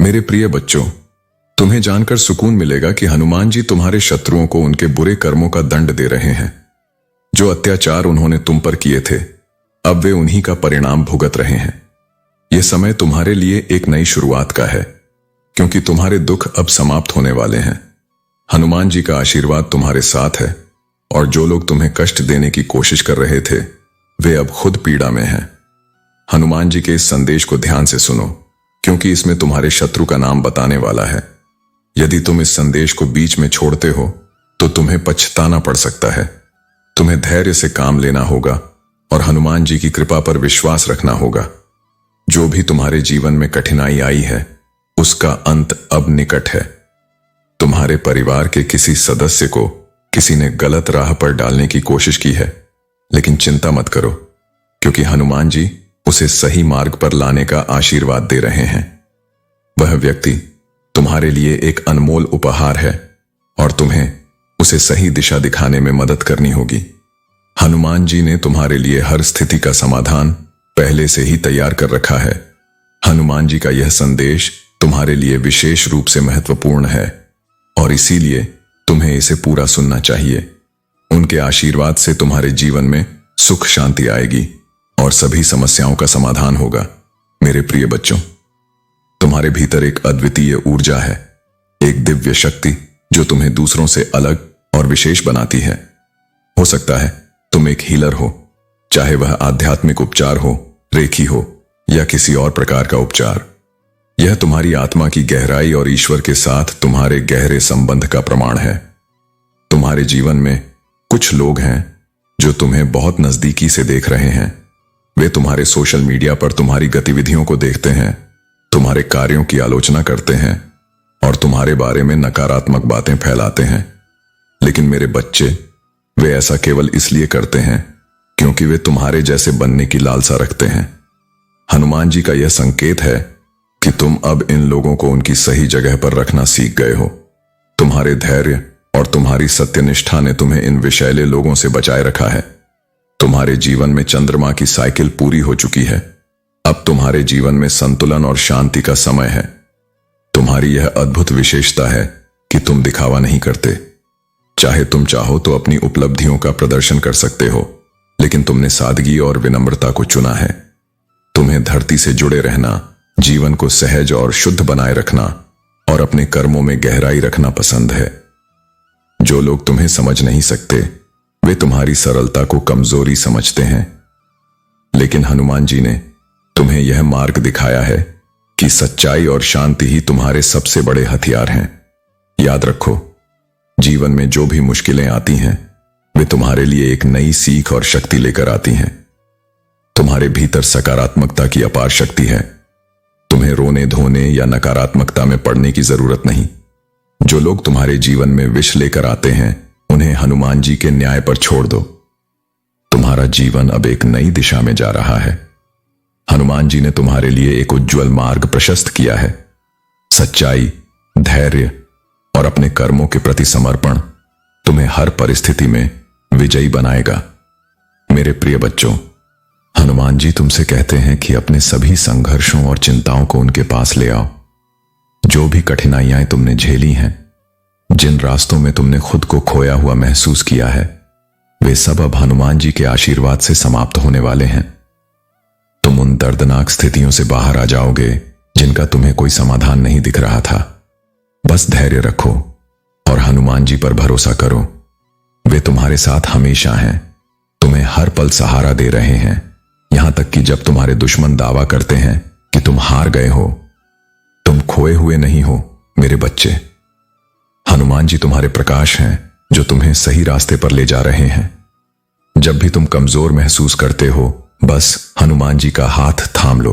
मेरे प्रिय बच्चों, तुम्हें जानकर सुकून मिलेगा कि हनुमान जी तुम्हारे शत्रुओं को उनके बुरे कर्मों का दंड दे रहे हैं। जो अत्याचार उन्होंने तुम पर किए थे, अब वे उन्हीं का परिणाम भुगत रहे हैं। यह समय तुम्हारे लिए एक नई शुरुआत का है, क्योंकि तुम्हारे दुख अब समाप्त होने वाले हैं। हनुमान जी का आशीर्वाद तुम्हारे साथ है, और जो लोग तुम्हें कष्ट देने की कोशिश कर रहे थे, वे अब खुद पीड़ा में हैं। हनुमान जी के इस संदेश को ध्यान से सुनो, क्योंकि इसमें तुम्हारे शत्रु का नाम बताने वाला है। यदि तुम इस संदेश को बीच में छोड़ते हो तो तुम्हें पछताना पड़ सकता है। तुम्हें धैर्य से काम लेना होगा और हनुमान जी की कृपा पर विश्वास रखना होगा। जो भी तुम्हारे जीवन में कठिनाई आई है, उसका अंत अब निकट है। तुम्हारे परिवार के किसी सदस्य को किसी ने गलत राह पर डालने की कोशिश की है, लेकिन चिंता मत करो, क्योंकि हनुमान जी उसे सही मार्ग पर लाने का आशीर्वाद दे रहे हैं। वह व्यक्ति तुम्हारे लिए एक अनमोल उपहार है और तुम्हें उसे सही दिशा दिखाने में मदद करनी होगी। हनुमान जी ने तुम्हारे लिए हर स्थिति का समाधान पहले से ही तैयार कर रखा है। हनुमान जी का यह संदेश तुम्हारे लिए विशेष रूप से महत्वपूर्ण है और इसीलिए तुम्हें इसे पूरा सुनना चाहिए। उनके आशीर्वाद से तुम्हारे जीवन में सुख शांति आएगी और सभी समस्याओं का समाधान होगा। मेरे प्रिय बच्चों, तुम्हारे भीतर एक अद्वितीय ऊर्जा है, एक दिव्य शक्ति जो तुम्हें दूसरों से अलग और विशेष बनाती है। हो सकता है तुम एक हीलर हो, चाहे वह आध्यात्मिक उपचार हो, रेखी हो या किसी और प्रकार का उपचार। यह तुम्हारी आत्मा की गहराई और ईश्वर के साथ तुम्हारे गहरे संबंध का प्रमाण है। तुम्हारे जीवन में कुछ लोग हैं जो तुम्हें बहुत नजदीकी से देख रहे हैं। वे तुम्हारे सोशल मीडिया पर तुम्हारी गतिविधियों को देखते हैं, तुम्हारे कार्यों की आलोचना करते हैं और तुम्हारे बारे में नकारात्मक बातें फैलाते हैं। लेकिन मेरे बच्चे, वे ऐसा केवल इसलिए करते हैं क्योंकि वे तुम्हारे जैसे बनने की लालसा रखते हैं। हनुमान जी का यह संकेत है कि तुम अब इन लोगों को उनकी सही जगह पर रखना सीख गए हो। तुम्हारे धैर्य और तुम्हारी सत्यनिष्ठा ने तुम्हें इन विषैले लोगों से बचाए रखा है। तुम्हारे जीवन में चंद्रमा की साइकिल पूरी हो चुकी है। अब तुम्हारे जीवन में संतुलन और शांति का समय है। तुम्हारी यह अद्भुत विशेषता है कि तुम दिखावा नहीं करते। चाहे तुम चाहो तो अपनी उपलब्धियों का प्रदर्शन कर सकते हो, लेकिन तुमने सादगी और विनम्रता को चुना है। तुम्हें धरती से जुड़े रहना, जीवन को सहज और शुद्ध बनाए रखना और अपने कर्मों में गहराई रखना पसंद है। जो लोग तुम्हें समझ नहीं सकते, वे तुम्हारी सरलता को कमजोरी समझते हैं, लेकिन हनुमान जी ने तुम्हें यह मार्ग दिखाया है कि सच्चाई और शांति ही तुम्हारे सबसे बड़े हथियार हैं। याद रखो, जीवन में जो भी मुश्किलें आती हैं, वे तुम्हारे लिए एक नई सीख और शक्ति लेकर आती हैं। तुम्हारे भीतर सकारात्मकता की अपार शक्ति है। तुम्हें रोने धोने या नकारात्मकता में पड़ने की जरूरत नहीं। जो लोग तुम्हारे जीवन में विष लेकर आते हैं, उन्हें हनुमान जी के न्याय पर छोड़ दो। तुम्हारा जीवन अब एक नई दिशा में जा रहा है। हनुमान जी ने तुम्हारे लिए एक उज्जवल मार्ग प्रशस्त किया है। सच्चाई, धैर्य और अपने कर्मों के प्रति समर्पण तुम्हें हर परिस्थिति में विजयी बनाएगा। मेरे प्रिय बच्चों, हनुमान जी तुमसे कहते हैं कि अपने सभी संघर्षों और चिंताओं को उनके पास ले आओ। जो भी कठिनाइयां तुमने झेली हैं, जिन रास्तों में तुमने खुद को खोया हुआ महसूस किया है, वे सब अब हनुमान जी के आशीर्वाद से समाप्त होने वाले हैं। तुम उन दर्दनाक स्थितियों से बाहर आ जाओगे जिनका तुम्हें कोई समाधान नहीं दिख रहा था। बस धैर्य रखो और हनुमान जी पर भरोसा करो। वे तुम्हारे साथ हमेशा हैं, तुम्हें हर पल सहारा दे रहे हैं, यहां तक कि जब तुम्हारे दुश्मन दावा करते हैं कि तुम हार गए हो। तुम खोए हुए नहीं हो मेरे बच्चे। हनुमान जी तुम्हारे प्रकाश हैं जो तुम्हें सही रास्ते पर ले जा रहे हैं। जब भी तुम कमजोर महसूस करते हो, बस हनुमान जी का हाथ थाम लो।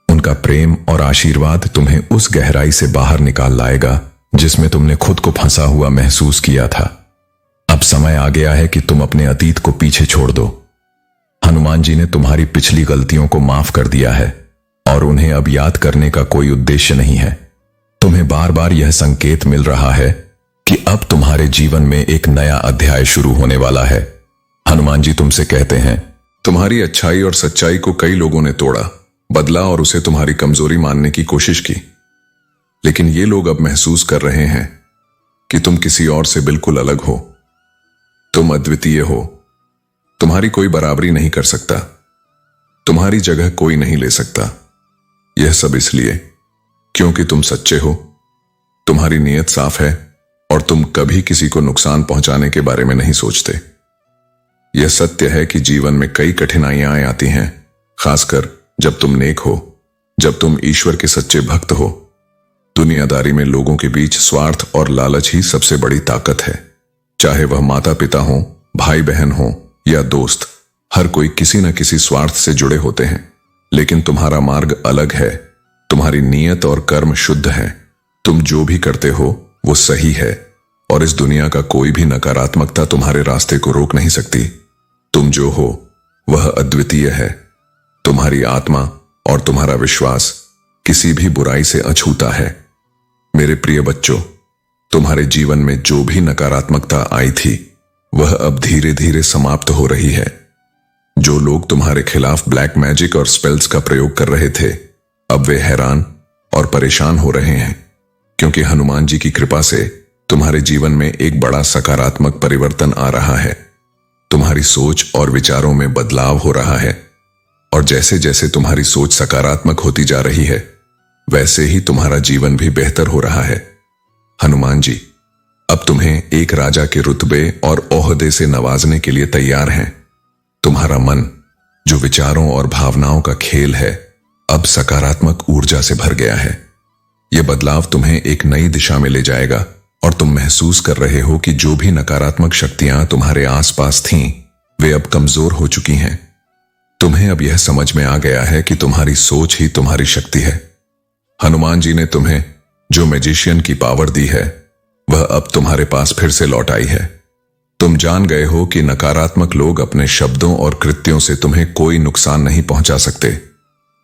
उनका प्रेम और आशीर्वाद तुम्हें उस गहराई से बाहर निकाल लाएगा जिसमें तुमने खुद को फंसा हुआ महसूस किया था। अब समय आ गया है कि तुम अपने अतीत को पीछे छोड़ दो। हनुमान जी ने तुम्हारी पिछली गलतियों को माफ कर दिया है और उन्हें अब याद करने का कोई उद्देश्य नहीं है। तुम्हें बार बार यह संकेत मिल रहा है कि अब तुम्हारे जीवन में एक नया अध्याय शुरू होने वाला है। हनुमान जी तुमसे कहते हैं, तुम्हारी अच्छाई और सच्चाई को कई लोगों ने तोड़ा, बदला और उसे तुम्हारी कमजोरी मानने की कोशिश की। लेकिन ये लोग अब महसूस कर रहे हैं कि तुम किसी और से बिल्कुल अलग हो। तुम अद्वितीय हो। तुम्हारी कोई बराबरी नहीं कर सकता। तुम्हारी जगह कोई नहीं ले सकता। यह सब इसलिए क्योंकि तुम सच्चे हो, तुम्हारी नीयत साफ है और तुम कभी किसी को नुकसान पहुंचाने के बारे में नहीं सोचते। यह सत्य है कि जीवन में कई कठिनाइयां आती हैं, खासकर जब तुम नेक हो, जब तुम ईश्वर के सच्चे भक्त हो। दुनियादारी में लोगों के बीच स्वार्थ और लालच ही सबसे बड़ी ताकत है। चाहे वह माता पिता हो, भाई बहन हो या दोस्त, हर कोई किसी न किसी स्वार्थ से जुड़े होते हैं। लेकिन तुम्हारा मार्ग अलग है। तुम्हारी नीयत और कर्म शुद्ध है। तुम जो भी करते हो वो सही है और इस दुनिया का कोई भी नकारात्मकता तुम्हारे रास्ते को रोक नहीं सकती। तुम जो हो वह अद्वितीय है। तुम्हारी आत्मा और तुम्हारा विश्वास किसी भी बुराई से अछूता है। मेरे प्रिय बच्चों, तुम्हारे जीवन में जो भी नकारात्मकता आई थी वह अब धीरे धीरे समाप्त हो रही है। जो लोग तुम्हारे खिलाफ ब्लैक मैजिक और स्पेल्स का प्रयोग कर रहे थे, अब वे हैरान और परेशान हो रहे हैं, क्योंकि हनुमान जी की कृपा से तुम्हारे जीवन में एक बड़ा सकारात्मक परिवर्तन आ रहा है। तुम्हारी सोच और विचारों में बदलाव हो रहा है और जैसे जैसे तुम्हारी सोच सकारात्मक होती जा रही है, वैसे ही तुम्हारा जीवन भी बेहतर हो रहा है। हनुमान जी अब तुम्हें एक राजा के रुतबे और ओहदे से नवाजने के लिए तैयार हैं। तुम्हारा मन, जो विचारों और भावनाओं का खेल है, अब सकारात्मक ऊर्जा से भर गया है। यह बदलाव तुम्हें एक नई दिशा में ले जाएगा और तुम महसूस कर रहे हो कि जो भी नकारात्मक शक्तियां तुम्हारे आसपास थीं, वे अब कमजोर हो चुकी हैं। तुम्हें अब यह समझ में आ गया है कि तुम्हारी सोच ही तुम्हारी शक्ति है। हनुमान जी ने तुम्हें जो मैजिशियन की पावर दी है, वह अब तुम्हारे पास फिर से लौट आई है। तुम जान गए हो कि नकारात्मक लोग अपने शब्दों और कृत्यों से तुम्हें कोई नुकसान नहीं पहुंचा सकते,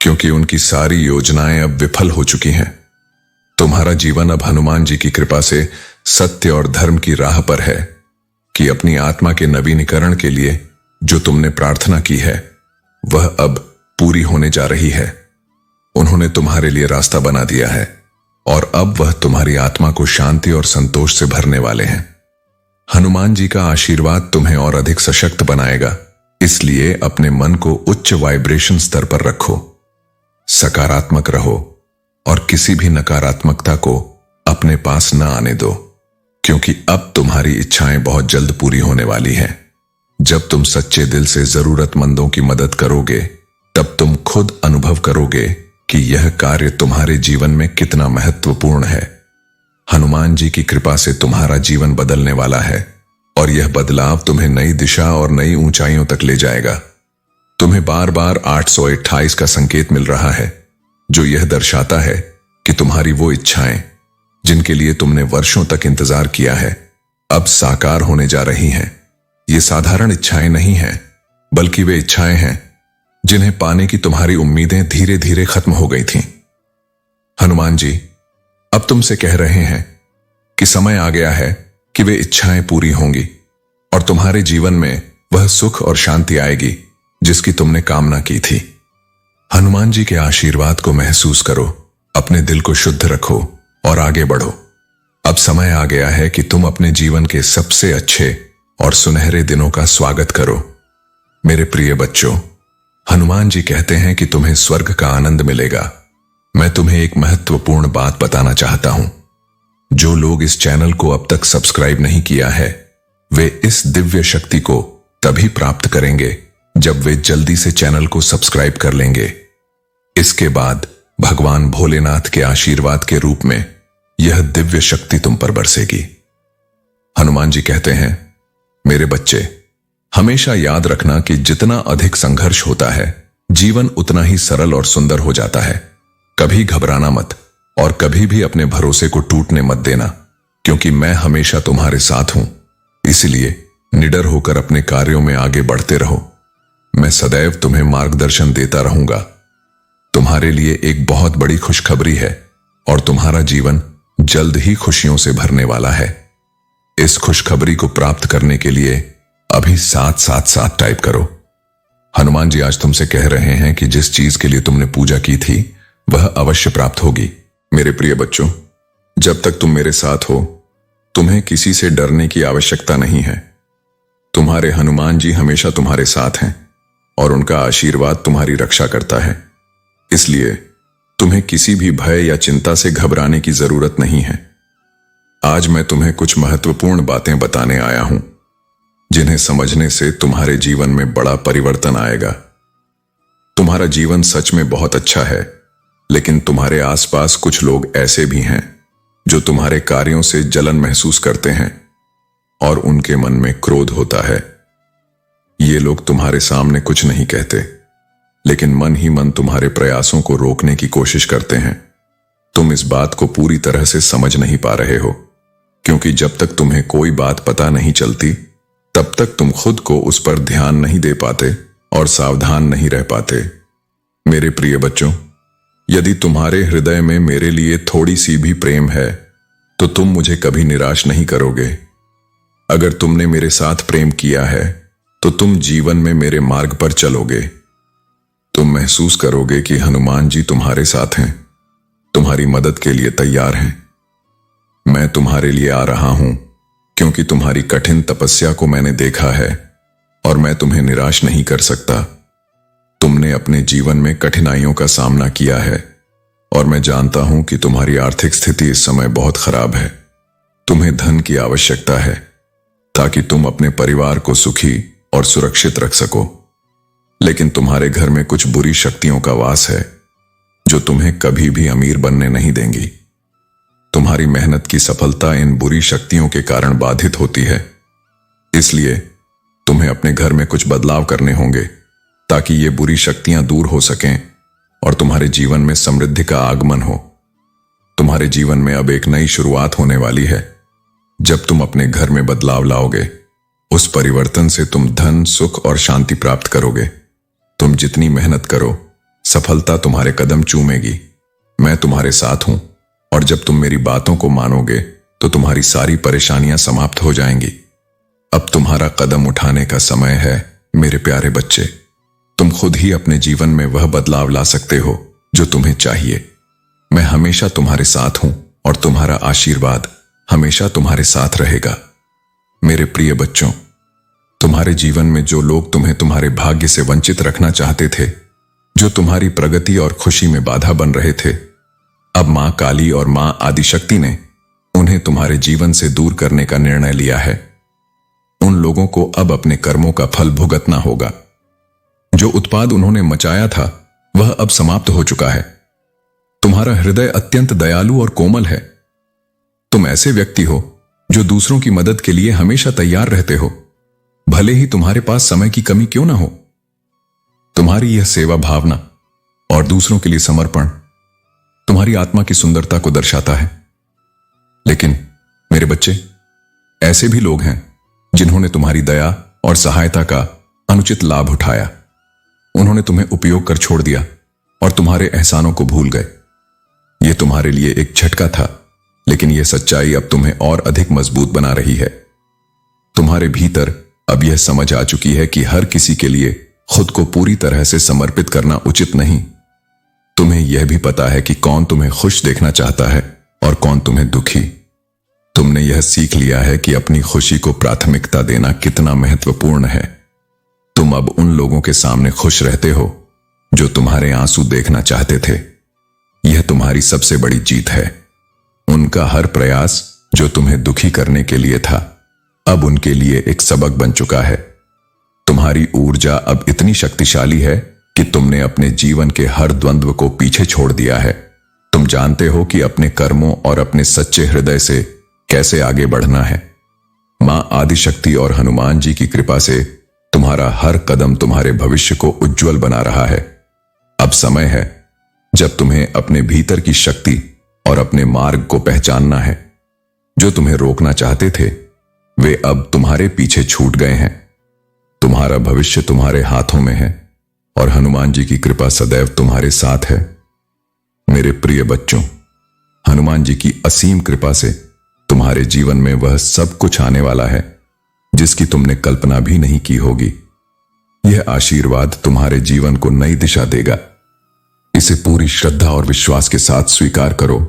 क्योंकि उनकी सारी योजनाएं अब विफल हो चुकी हैं। तुम्हारा जीवन अब हनुमान जी की कृपा से सत्य और धर्म की राह पर है कि अपनी आत्मा के नवीनीकरण के लिए जो तुमने प्रार्थना की है, वह अब पूरी होने जा रही है। उन्होंने तुम्हारे लिए रास्ता बना दिया है और अब वह तुम्हारी आत्मा को शांति और संतोष से भरने वाले हैं। हनुमान जी का आशीर्वाद तुम्हें और अधिक सशक्त बनाएगा, इसलिए अपने मन को उच्च वाइब्रेशन स्तर पर रखो। सकारात्मक रहो और किसी भी नकारात्मकता को अपने पास न आने दो, क्योंकि अब तुम्हारी इच्छाएं बहुत जल्द पूरी होने वाली हैं। जब तुम सच्चे दिल से जरूरतमंदों की मदद करोगे, तब तुम खुद अनुभव करोगे कि यह कार्य तुम्हारे जीवन में कितना महत्वपूर्ण है। हनुमान जी की कृपा से तुम्हारा जीवन बदलने वाला है और यह बदलाव तुम्हें नई दिशा और नई ऊंचाइयों तक ले जाएगा। तुम्हें बार बार 828 का संकेत मिल रहा है, जो यह दर्शाता है कि तुम्हारी वो इच्छाएं जिनके लिए तुमने वर्षों तक इंतजार किया है, अब साकार होने जा रही हैं। ये साधारण इच्छाएं नहीं हैं, बल्कि वे इच्छाएं हैं जिन्हें पाने की तुम्हारी उम्मीदें धीरे धीरे खत्म हो गई थीं। हनुमान जी अब तुमसे कह रहे हैं कि समय आ गया है कि वे इच्छाएं पूरी होंगी और तुम्हारे जीवन में वह सुख और शांति आएगी जिसकी तुमने कामना की थी। हनुमान जी के आशीर्वाद को महसूस करो, अपने दिल को शुद्ध रखो और आगे बढ़ो। अब समय आ गया है कि तुम अपने जीवन के सबसे अच्छे और सुनहरे दिनों का स्वागत करो। मेरे प्रिय बच्चों, हनुमान जी कहते हैं कि तुम्हें स्वर्ग का आनंद मिलेगा। मैं तुम्हें एक महत्वपूर्ण बात बताना चाहता हूं। जो लोग इस चैनल को अब तक सब्सक्राइब नहीं किया है, वे इस दिव्य शक्ति को तभी प्राप्त करेंगे जब वे जल्दी से चैनल को सब्सक्राइब कर लेंगे। इसके बाद भगवान भोलेनाथ के आशीर्वाद के रूप में यह दिव्य शक्ति तुम पर बरसेगी। हनुमान जी कहते हैं, मेरे बच्चे, हमेशा याद रखना कि जितना अधिक संघर्ष होता है, जीवन उतना ही सरल और सुंदर हो जाता है। कभी घबराना मत और कभी भी अपने भरोसे को टूटने मत देना, क्योंकि मैं हमेशा तुम्हारे साथ हूं। इसलिए निडर होकर अपने कार्यों में आगे बढ़ते रहो। मैं सदैव तुम्हें मार्गदर्शन देता रहूंगा। तुम्हारे लिए एक बहुत बड़ी खुशखबरी है और तुम्हारा जीवन जल्द ही खुशियों से भरने वाला है। इस खुशखबरी को प्राप्त करने के लिए अभी 777 टाइप करो। हनुमान जी आज तुमसे कह रहे हैं कि जिस चीज के लिए तुमने पूजा की थी, वह अवश्य प्राप्त होगी। मेरे प्रिय बच्चों, जब तक तुम मेरे साथ हो तुम्हें किसी से डरने की आवश्यकता नहीं है। तुम्हारे हनुमान जी हमेशा तुम्हारे साथ हैं और उनका आशीर्वाद तुम्हारी रक्षा करता है। इसलिए तुम्हें किसी भी भय या चिंता से घबराने की जरूरत नहीं है। आज मैं तुम्हें कुछ महत्वपूर्ण बातें बताने आया हूं जिन्हें समझने से तुम्हारे जीवन में बड़ा परिवर्तन आएगा। तुम्हारा जीवन सच में बहुत अच्छा है, लेकिन तुम्हारे आसपास कुछ लोग ऐसे भी हैं जो तुम्हारे कार्यों से जलन महसूस करते हैं और उनके मन में क्रोध होता है। ये लोग तुम्हारे सामने कुछ नहीं कहते, लेकिन मन ही मन तुम्हारे प्रयासों को रोकने की कोशिश करते हैं। तुम इस बात को पूरी तरह से समझ नहीं पा रहे हो, क्योंकि जब तक तुम्हें कोई बात पता नहीं चलती तब तक तुम खुद को उस पर ध्यान नहीं दे पाते और सावधान नहीं रह पाते। मेरे प्रिय बच्चों, यदि तुम्हारे हृदय में मेरे लिए थोड़ी सी भी प्रेम है तो तुम मुझे कभी निराश नहीं करोगे। अगर तुमने मेरे साथ प्रेम किया है तो तुम जीवन में मेरे मार्ग पर चलोगे। तुम महसूस करोगे कि हनुमान जी तुम्हारे साथ हैं, तुम्हारी मदद के लिए तैयार हैं। मैं तुम्हारे लिए आ रहा हूं क्योंकि तुम्हारी कठिन तपस्या को मैंने देखा है और मैं तुम्हें निराश नहीं कर सकता। तुमने अपने जीवन में कठिनाइयों का सामना किया है और मैं जानता हूं कि तुम्हारी आर्थिक स्थिति इस समय बहुत खराब है। तुम्हें धन की आवश्यकता है ताकि तुम अपने परिवार को सुखी और सुरक्षित रख सको, लेकिन तुम्हारे घर में कुछ बुरी शक्तियों का वास है जो तुम्हें कभी भी अमीर बनने नहीं देंगी। तुम्हारी मेहनत की सफलता इन बुरी शक्तियों के कारण बाधित होती है। इसलिए तुम्हें अपने घर में कुछ बदलाव करने होंगे ताकि ये बुरी शक्तियां दूर हो सकें और तुम्हारे जीवन में समृद्धि का आगमन हो। तुम्हारे जीवन में अब एक नई शुरुआत होने वाली है। जब तुम अपने घर में बदलाव लाओगे, उस परिवर्तन से तुम धन, सुख और शांति प्राप्त करोगे। तुम जितनी मेहनत करो, सफलता तुम्हारे कदम चूमेगी। मैं तुम्हारे साथ हूं और जब तुम मेरी बातों को मानोगे तो तुम्हारी सारी परेशानियां समाप्त हो जाएंगी। अब तुम्हारा कदम उठाने का समय है मेरे प्यारे बच्चे। तुम खुद ही अपने जीवन में वह बदलाव ला सकते हो जो तुम्हें चाहिए। मैं हमेशा तुम्हारे साथ हूं और तुम्हारा आशीर्वाद हमेशा तुम्हारे साथ रहेगा। मेरे प्रिय बच्चों, तुम्हारे जीवन में जो लोग तुम्हें तुम्हारे भाग्य से वंचित रखना चाहते थे, जो तुम्हारी प्रगति और खुशी में बाधा बन रहे थे, अब मां काली और मां आदिशक्ति ने उन्हें तुम्हारे जीवन से दूर करने का निर्णय लिया है। उन लोगों को अब अपने कर्मों का फल भुगतना होगा। जो उत्पाद उन्होंने मचाया था वह अब समाप्त हो चुका है। तुम्हारा हृदय अत्यंत दयालु और कोमल है। तुम ऐसे व्यक्ति हो जो दूसरों की मदद के लिए हमेशा तैयार रहते हो, भले ही तुम्हारे पास समय की कमी क्यों ना हो। तुम्हारी यह सेवा भावना और दूसरों के लिए समर्पण तुम्हारी आत्मा की सुंदरता को दर्शाता है। लेकिन मेरे बच्चे, ऐसे भी लोग हैं जिन्होंने तुम्हारी दया और सहायता का अनुचित लाभ उठाया। उन्होंने तुम्हें उपयोग कर छोड़ दिया और तुम्हारे एहसानों को भूल गए। यह तुम्हारे लिए एक झटका था, लेकिन यह सच्चाई अब तुम्हें और अधिक मजबूत बना रही है। तुम्हारे भीतर अब यह समझ आ चुकी है कि हर किसी के लिए खुद को पूरी तरह से समर्पित करना उचित नहीं। तुम्हें यह भी पता है कि कौन तुम्हें खुश देखना चाहता है और कौन तुम्हें दुखी। तुमने यह सीख लिया है कि अपनी खुशी को प्राथमिकता देना कितना महत्वपूर्ण है। तुम अब उन लोगों के सामने खुश रहते हो जो तुम्हारे आंसू देखना चाहते थे। यह तुम्हारी सबसे बड़ी जीत है। उनका हर प्रयास जो तुम्हें दुखी करने के लिए था, अब उनके लिए एक सबक बन चुका है। तुम्हारी ऊर्जा अब इतनी शक्तिशाली है कि तुमने अपने जीवन के हर द्वंद्व को पीछे छोड़ दिया है। तुम जानते हो कि अपने कर्मों और अपने सच्चे हृदय से कैसे आगे बढ़ना है। मां आदिशक्ति और हनुमान जी की कृपा से तुम्हारा हर कदम तुम्हारे भविष्य को उज्जवल बना रहा है। अब समय है जब तुम्हें अपने भीतर की शक्ति और अपने मार्ग को पहचानना है। जो तुम्हें रोकना चाहते थे वे अब तुम्हारे पीछे छूट गए हैं। तुम्हारा भविष्य तुम्हारे हाथों में है और हनुमान जी की कृपा सदैव तुम्हारे साथ है। मेरे प्रिय बच्चों, हनुमान जी की असीम कृपा से तुम्हारे जीवन में वह सब कुछ आने वाला है जिसकी तुमने कल्पना भी नहीं की होगी। यह आशीर्वाद तुम्हारे जीवन को नई दिशा देगा। इसे पूरी श्रद्धा और विश्वास के साथ स्वीकार करो